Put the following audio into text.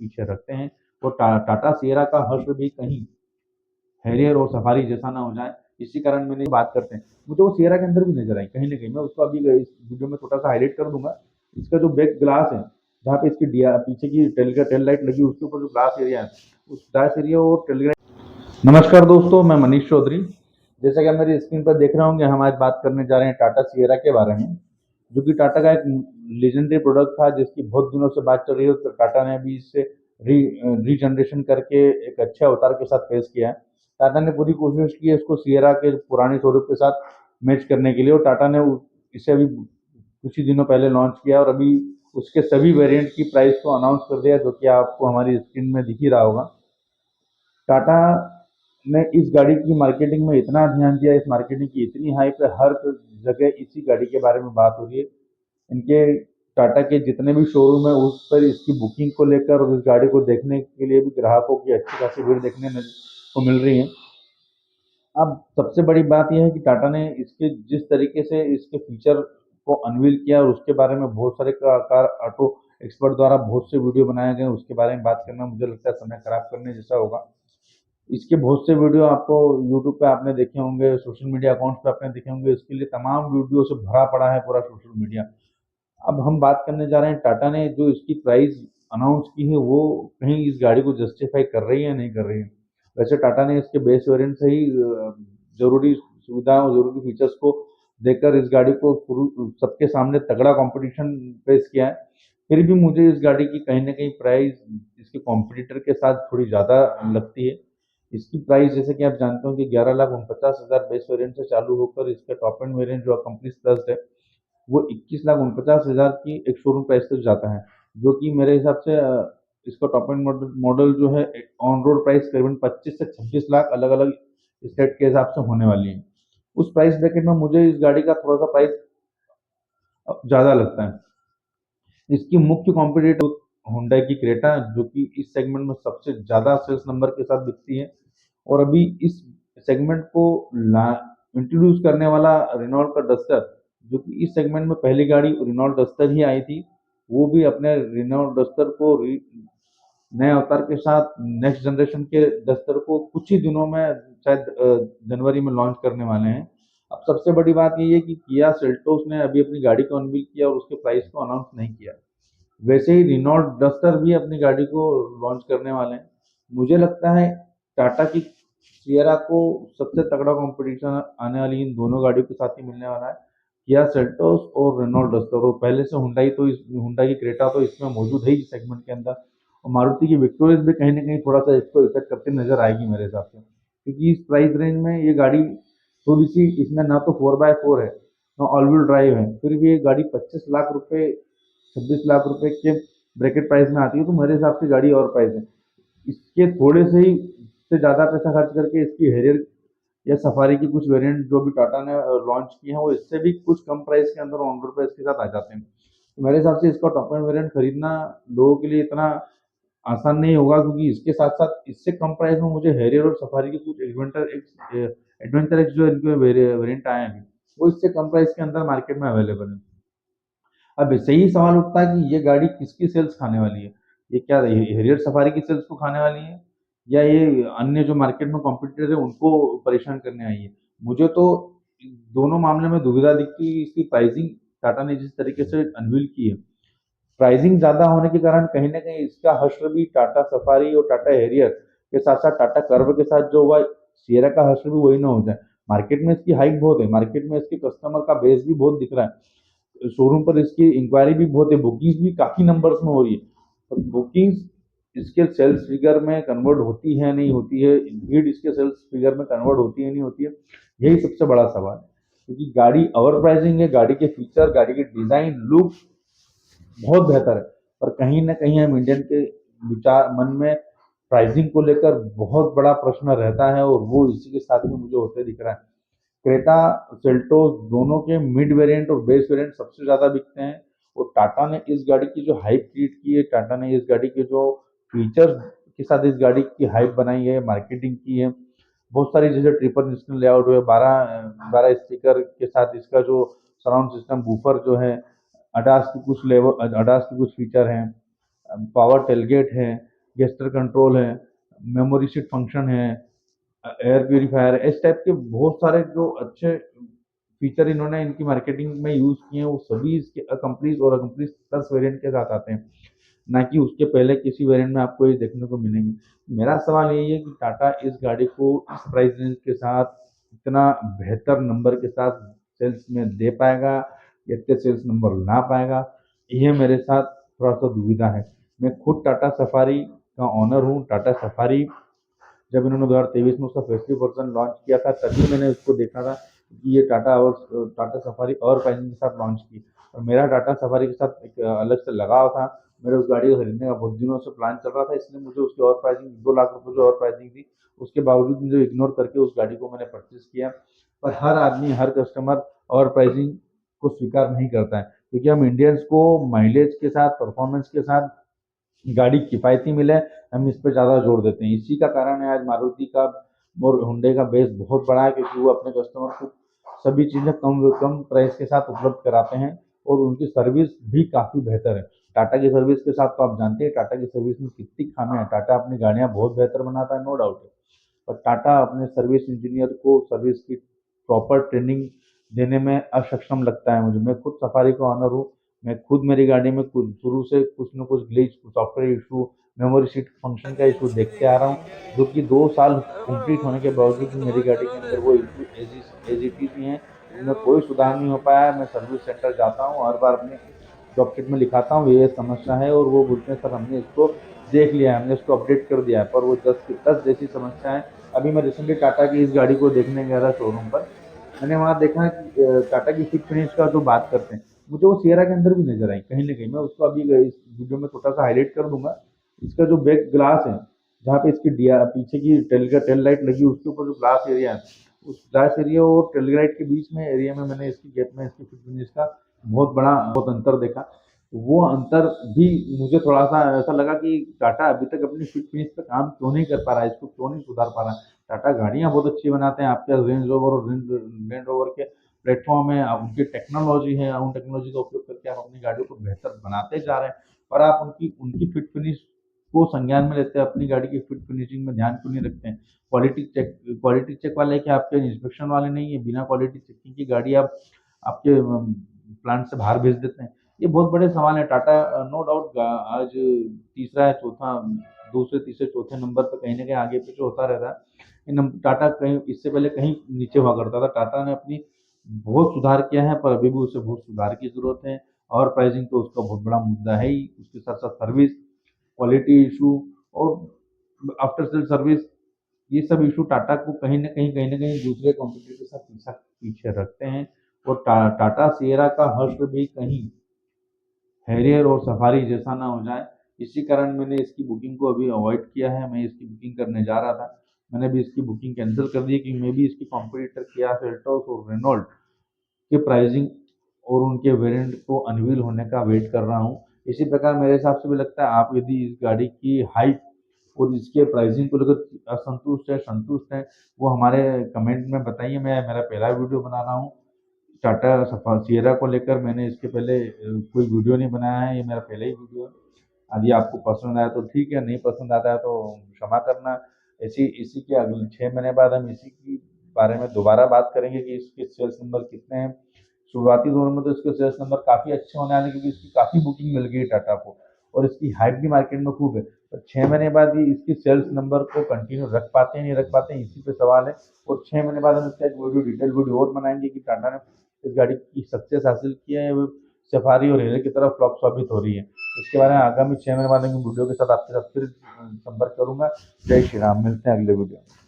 पीछे रखते हैं। तो टाटा सिएरा का हश्र भी कहीं हैरियर और सफारी जैसा ना हो जाए, इसी कारण मैंने बात करते हैं। मुझे वो सिएरा के अंदर भी नजर आई कहीं ना कहीं, मैं उसको अभी इस वीडियो में थोड़ा सा हाईलाइट कर दूंगा। इसका जो बैक ग्लास है, जहाँ पे इसकी पीछे की टेल लाइट लगी उसके ऊपर जो ग्लास एरिया है, उस ग्लास एरिया और टेल। नमस्कार दोस्तों, मैं मनीष चौधरी। जैसा कि आप मेरी स्क्रीन पर देख रहे होंगे, हम आज बात करने जा रहे हैं टाटा सिएरा के बारे में, जो कि टाटा का एक लेजेंडरी प्रोडक्ट था जिसकी बहुत दिनों से बात चल रही है। तो टाटा ने अभी इसे रीजनरेशन करके एक अच्छे अवतार के साथ पेश किया है। टाटा ने पूरी कोशिश की है इसको सिएरा के पुराने स्वरूप के साथ मैच करने के लिए, और टाटा ने इसे अभी कुछ ही दिनों पहले लॉन्च किया, और अभी उसके सभी वेरिएंट की प्राइस को अनाउंस कर दिया, जो कि आपको हमारी स्क्रीन में दिख ही रहा होगा। टाटा ने इस गाड़ी की मार्केटिंग में इतना ध्यान दिया, इस मार्केटिंग की इतनी हाइप है, हर जगह इसी गाड़ी के बारे में बात हो रही है। इनके टाटा के जितने भी शोरूम है उस पर इसकी बुकिंग को लेकर और इस गाड़ी को देखने के लिए भी ग्राहकों की अच्छी खासी भीड़ देखने को मिल रही है। अब सबसे बड़ी बात यह है कि टाटा ने इसके जिस तरीके से इसके फीचर को अनवील किया, और उसके बारे में बहुत सारे कार ऑटो एक्सपर्ट द्वारा बहुत से वीडियो बनाए गए, उसके बारे में बात करना मुझे लगता है समय खराब करने जैसा होगा। इसके बहुत से वीडियो आपको यूट्यूब पे आपने देखे होंगे, सोशल मीडिया अकाउंट्स पे आपने देखे होंगे, इसके लिए तमाम वीडियो से भरा पड़ा है पूरा सोशल मीडिया। अब हम बात करने जा रहे हैं, टाटा ने जो इसकी प्राइस अनाउंस की है वो कहीं इस गाड़ी को जस्टिफाई कर रही है या नहीं कर रही है। वैसे टाटा ने इसके बेस वेरिएंट से ही जरूरी सुविधाओं और जरूरी फीचर्स को देकर इस गाड़ी को सबके सामने तगड़ा कंपटीशन पेश किया है। फिर भी मुझे इस गाड़ी की कहीं ना कहीं प्राइस इसके कॉम्पिटिटर के साथ थोड़ी ज़्यादा लगती है। इसकी प्राइस जैसे कि आप जानते हो कि 11,49,000 बेस वेरिएंट से चालू होकर इसका टॉप एंड वेरिएंट जो कंपनी प्लस है वो 21,49,000 की एक शोरूम प्राइस तक जाता है, जो कि मेरे हिसाब से इसका टॉप एंड मॉडल मॉडल जो है ऑन रोड प्राइस करीबन 25 से 26 लाख अलग अलग स्टेट के हिसाब से होने वाली है। उस प्राइस ब्रैकेट में मुझे इस गाड़ी का थोड़ा सा प्राइस ज़्यादा लगता है। इसकी मुख्य कॉम्पिटिटर हुंडई की क्रेटा, जो कि इस सेगमेंट में सबसे ज़्यादा सेल्स नंबर के साथ दिखती है, और अभी इस सेगमेंट को इंट्रोड्यूस करने वाला रेनॉल्ट का डस्टर, जो कि इस सेगमेंट में पहली गाड़ी रेनॉल्ट डस्टर ही आई थी, वो भी अपने रेनॉल्ट डस्टर को नए अवतार के साथ नेक्स्ट जनरेशन के डस्टर को कुछ ही दिनों में शायद जनवरी में लॉन्च करने वाले हैं। अब सबसे बड़ी बात ये है कि किया सेल्टोस ने अभी अपनी गाड़ी को अनवील किया और उसके प्राइस को अनाउंस नहीं किया। वैसे ही रिनॉल्ट डस्टर भी अपनी गाड़ी को लॉन्च करने वाले हैं। मुझे लगता है टाटा की सियरा को सबसे तगड़ा कंपटीशन आने वाली इन दोनों गाड़ियों के साथ ही मिलने वाला है, किया सेल्टोस और रेनॉल्ट डस्टर। और पहले से हुंडई की क्रेटा तो इसमें मौजूद है ही सेगमेंट के अंदर, और मारुति की विक्टोरियस भी कहीं ना कहीं थोड़ा सा इसको इफेक्ट करते नजर आएगी मेरे हिसाब से, क्योंकि इस प्राइस रेंज में ये गाड़ी थोड़ी सी, इसमें ना तो 4x4 है ना ऑल व्हील ड्राइव है, फिर भी ये गाड़ी 25 लाख रुपए 26 लाख रुपए के ब्रैकेट प्राइस में आती है, तो मेरे हिसाब से गाड़ी और प्राइस है। इसके थोड़े से ही से ज़्यादा पैसा खर्च करके इसकी हैरियर या सफारी की कुछ वेरिएंट जो भी टाटा ने लॉन्च किए हैं, वो इससे भी कुछ कम प्राइस के अंदर ऑन रोड प्राइस के साथ आ जाते हैं। तो मेरे हिसाब से इसका टॉप एंड वेरिएंट खरीदना लोगों के लिए इतना आसान नहीं होगा, क्योंकि इसके साथ साथ इससे कम प्राइस में मुझे हैरियर और सफारी के कुछ एडवेंचर एक्स जो इनके वेरिएंट आए हैं अभी, वो इससे कम प्राइस के अंदर मार्केट में अवेलेबल है। अब इससे ही सवाल उठता है कि ये गाड़ी किसकी सेल्स खाने वाली है। ये क्या हेरियर सफारी की सेल्स को खाने वाली है, या ये अन्य जो मार्केट में कॉम्पिटिटर है उनको परेशान करने आई है। मुझे तो दोनों मामले में दुविधा दिखती है। इसकी प्राइसिंग टाटा ने जिस तरीके से अनवील की है, प्राइसिंग ज्यादा होने के कारण कहीं ना कहीं इसका हश्र भी टाटा सफारी और टाटा हैरियर के साथ साथ टाटा कर्व के साथ जो हुआ, सिएरा का हश्र भी वही ना हो जाए। मार्केट में इसकी हाइप बहुत है, मार्केट में इसके कस्टमर का बेस भी बहुत दिख रहा है, शोरूम पर इसकी इंक्वायरी भी बहुत है, बुकिंग्स भी काफी नंबर्स में हो रही है। और बुकिंग्स इसके सेल्स फिगर में कन्वर्ट होती है नहीं होती है, भीड़ इसके सेल्स फिगर में कन्वर्ट होती है नहीं होती है, यही सबसे बड़ा सवाल है। क्योंकि गाड़ी ओवर प्राइसिंग है, गाड़ी के फीचर, गाड़ी के डिजाइन, लुक बहुत बेहतर है, पर कहीं ना कहीं हम इंडियन के विचार मन में प्राइसिंग को लेकर बहुत बड़ा प्रश्न रहता है, और वो इसी के साथ में मुझे होते दिख रहा है। क्रेटा सेल्टोस दोनों के मिड वेरिएंट और बेस वेरिएंट सबसे ज्यादा बिकते हैं, और टाटा ने इस गाड़ी की जो हाइप क्रिएट की है, टाटा ने इस गाड़ी के जो फीचर्स के साथ इस गाड़ी की हाइप बनाई है, मार्केटिंग की है, बहुत सारी जैसे ट्रिपल इंस्टन लेआउट हुए, 12 स्पीकर के साथ इसका जो सराउंड सिस्टम बूफर जो है, अडास की कुछ फीचर हैं, पावर टेलगेट है, गेस्टर कंट्रोल है, मेमोरी सीट फंक्शन है, एयर प्यूरीफायर है, इस टाइप के बहुत सारे जो अच्छे फीचर इन्होंने इनकी मार्केटिंग में यूज़ किए हैं, वो सभी इसके अकम्प्लीस और अकम्प्लीस प्लस वेरिएंट के साथ आते हैं, ना कि उसके पहले किसी वेरिएंट में आपको ये देखने को मिलेंगे। मेरा सवाल यही है कि टाटा इस गाड़ी को इस प्राइस रेंज के साथ इतना बेहतर नंबर के साथ सेल्स में दे पाएगा या इतने सेल्स नंबर ला पाएगा, ये मेरे साथ थोड़ा सा दुविधा है। मैं खुद टाटा सफारी का ऑनर हूँ। टाटा सफारी जब इन्होंने 2023 में उसका फेस्टिव वर्जन लॉन्च किया था, तभी मैंने उसको देखा था कि ये टाटा सफारी और प्राइसिंग के साथ लॉन्च की, और मेरा टाटा सफारी के साथ एक अलग से लगाव था। मेरे उस गाड़ी को खरीदने का बहुत दिनों से प्लान चल रहा था, इसलिए मुझे उसकी और प्राइसिंग 2 लाख रुपए जो और प्राइसिंग थी, उसके बावजूद मुझे इग्नोर करके उस गाड़ी को मैंने परचेज किया। पर हर आदमी, हर कस्टमर और प्राइसिंग को स्वीकार नहीं करता है, क्योंकि हम इंडियंस को माइलेज के साथ, परफॉर्मेंस के साथ गाड़ी किफ़ायती मिले, हम इस पे ज़्यादा जोर देते हैं। इसी का कारण है आज मारुति का और हुंडई का बेस बहुत बड़ा है, क्योंकि वो अपने कस्टमर को सभी चीज़ें कम कम प्राइस के साथ उपलब्ध कराते हैं, और उनकी सर्विस भी काफ़ी बेहतर है। टाटा की सर्विस के साथ तो आप जानते हैं टाटा की सर्विस में कितनी खामियां हैं। टाटा अपनी गाड़ियां बहुत बेहतर बनाता है, नो डाउट है, पर टाटा अपने सर्विस इंजीनियर को सर्विस की प्रॉपर ट्रेनिंग देने में असक्षम लगता है मुझे। मैं खुद सफारी का ऑनर हूँ। मैं खुद मेरी गाड़ी में कुछ शुरू से कुछ न कुछ glitch, software issue, memory seat function का इशू देखते आ रहा हूँ, जो कि 2 साल कंप्लीट होने के बावजूद भी मेरी गाड़ी के अंदर वो इशू एज इट इज ही हैं। उनमें कोई सुधार नहीं हो पाया है। मैं सर्विस सेंटर जाता हूँ, हर बार अपने जॉब किट में लिखाता हूँ ये समस्या है, और वो बोलते हैं सर हमने इसको देख लिया है, हमने इसको अपडेट कर दिया है, पर वो 10 की 10 जैसी समस्या है। अभी मैं रिसेंटली टाटा की इस गाड़ी को देखने गया था शोरूम पर, मैंने वहाँ देखा है कि टाटा की फिट फिनिश का जो बात करते हैं, मुझे वो सिएरा के अंदर भी नजर आई कहीं ना कहीं। मैं उसको अभी इस वीडियो में छोटा सा हाईलाइट कर दूंगा। इसका जो बैक ग्लास है, जहाँ पे इसकी पीछे की टेल लाइट लगी, उसके ऊपर जो ग्लास एरिया है, उस ग्लास एरिया और टेल लाइट के बीच में एरिया में मैंने इसकी गैप में इसकी फिट फिनिश का बहुत अंतर देखा। वो अंतर भी मुझे थोड़ा सा ऐसा लगा कि टाटा अभी तक अपनी फिट फिनिश पे काम क्यों नहीं कर पा रहा है, इसको क्यों नहीं सुधार पा रहा है। टाटा गाड़ियाँ बहुत अच्छी बनाते हैं, आपके रेंज रोवर और रेंज रोवर के प्लेटफॉर्म है, उनकी टेक्नोलॉजी है, उन टेक्नोलॉजी का उपयोग करके आप अपनी गाड़ियों को बेहतर बनाते जा रहे हैं, पर आप उनकी उनकी फिट फिनिश को संज्ञान में लेते हैं, अपनी गाड़ी की फिट फिनिशिंग में ध्यान क्यों नहीं रखते हैं। क्वालिटी चेक वाले क्या आपके इंस्पेक्शन वाले नहीं है, बिना क्वालिटी चेकिंग की गाड़ी आप आपके प्लांट से बाहर भेज देते हैं। ये बहुत बड़े सवाल है। टाटा नो डाउट आज तीसरा या चौथा, दूसरे तीसरे चौथे नंबर पर कहीं ना कहीं आगे पीछे होता रहता है। टाटा कहीं इससे पहले कहीं नीचे हुआ करता था। टाटा ने अपनी बहुत सुधार किया है, पर अभी भी उसे बहुत सुधार की जरूरत है, और प्राइसिंग तो उसका बहुत बड़ा मुद्दा है ही। उसके साथ साथ सर्विस, क्वालिटी इशू और आफ्टर सेल सर्विस, ये सब इशू टाटा को कहीं ना कहीं दूसरे कॉम्पिटिटर के साथ पीछा पीछे रखते हैं। और टाटा सिएरा का हश्र भी कहीं हैरियर और सफारी जैसा ना हो जाए, इसी कारण मैंने इसकी बुकिंग को अभी अवॉइड किया है। मैं इसकी बुकिंग करने जा रहा था, मैंने भी इसकी बुकिंग कैंसिल कर दी, कि मैं भी इसकी कॉम्पिटिटर किया सेल्टोस और रेनॉल्ट के प्राइसिंग और उनके वेरिएंट को अनवील होने का वेट कर रहा हूँ। इसी प्रकार मेरे हिसाब से भी लगता है आप यदि इस गाड़ी की हाइप और इसके प्राइसिंग को लेकर असंतुष्ट है, संतुष्ट है, वो हमारे कमेंट में बताइए। मैं मेरा पहला वीडियो बना रहा हूँ टाटा सिएरा को लेकर। मैंने इसके पहले कोई वीडियो नहीं बनाया है, ये मेरा पहला ही वीडियो है। यदि आपको पसंद आया तो ठीक है, नहीं पसंद आता है तो क्षमा करना। इसी के अगले 6 महीने बाद हम इसी की बारे में दोबारा बात करेंगे कि इसके सेल्स नंबर कितने हैं। शुरुआती दौर में तो इसके सेल्स नंबर काफ़ी अच्छे होने वाले, क्योंकि इसकी काफ़ी बुकिंग मिल गई है टाटा को, और इसकी हाइप भी मार्केट में खूब है। पर 6 महीने बाद ये इसकी सेल्स नंबर को कंटिन्यू रख पाते हैं नहीं रख पाते हैं, इसी पे सवाल है। और 6 महीने बाद हम इसका एक वीडियो, डिटेल वीडियो और बनाएंगे कि टाटा ने इस गाड़ी की सक्सेस हासिल किया है, वो सफारी और हेरे की तरफ फ्लॉप साबित हो रही है। इसके बारे में आगामी 6 महीने बाद की वीडियो के साथ आपके साथ फिर संपर्क करूंगा। जय श्री राम, मिलते हैं अगले वीडियो में।